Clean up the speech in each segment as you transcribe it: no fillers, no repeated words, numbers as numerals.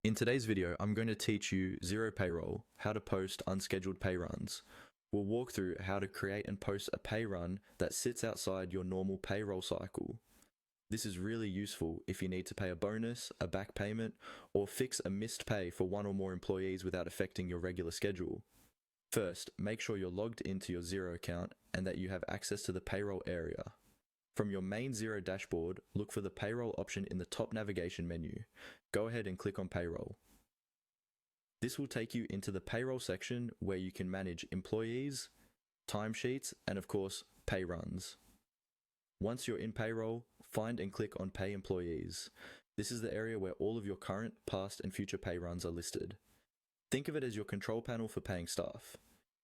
In today's video, I'm going to teach you Xero Payroll, how to post unscheduled pay runs. We'll walk through how to create and post a pay run that sits outside your normal payroll cycle. This is really useful if you need to pay a bonus, a back payment, or fix a missed pay for one or more employees without affecting your regular schedule. First, make sure you're logged into your Xero account and that you have access to the payroll area. From your main Xero dashboard, look for the payroll option in the top navigation menu. Go ahead and click on payroll. This will take you into the payroll section where you can manage employees, timesheets, and of course, pay runs. Once you're in payroll, find and click on pay employees. This is the area where all of your current, past, and future pay runs are listed. Think of it as your control panel for paying staff.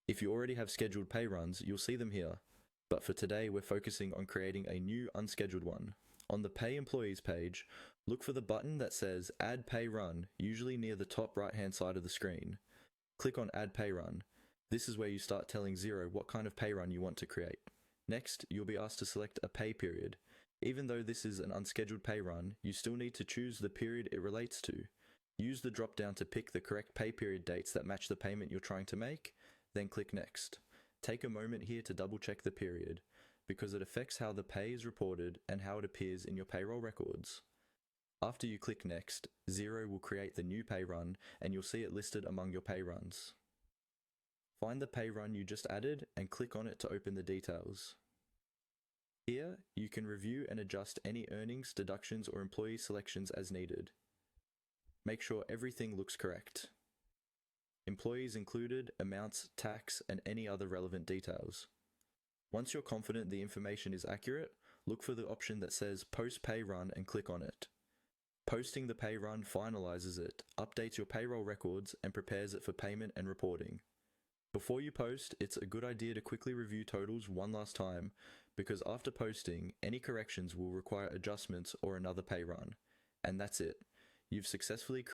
If you already have scheduled pay runs, you'll see them here. But for today, we're focusing on creating a new unscheduled one. On the Pay Employees page, look for the button that says Add Pay Run, usually near the top right-hand side of the screen. Click on Add Pay Run. This is where you start telling Xero what kind of pay run you want to create. Next, you'll be asked to select a pay period. Even though this is an unscheduled pay run, you still need to choose the period it relates to. Use the drop-down to pick the correct pay period dates that match the payment you're trying to make, then click Next. Take a moment here to double check the period, because it affects how the pay is reported and how it appears in your payroll records. After you click Next, Xero will create the new pay run and you'll see it listed among your pay runs. Find the pay run you just added and click on it to open the details. Here, you can review and adjust any earnings, deductions, or employee selections as needed. Make sure everything looks correct. Employees included, amounts, tax, and any other relevant details. Once you're confident the information is accurate, look for the option that says Post Pay Run and click on it. Posting the pay run finalizes it, updates your payroll records, and prepares it for payment and reporting. Before you post, it's a good idea to quickly review totals one last time, because after posting, any corrections will require adjustments or another pay run. And that's it. You've successfully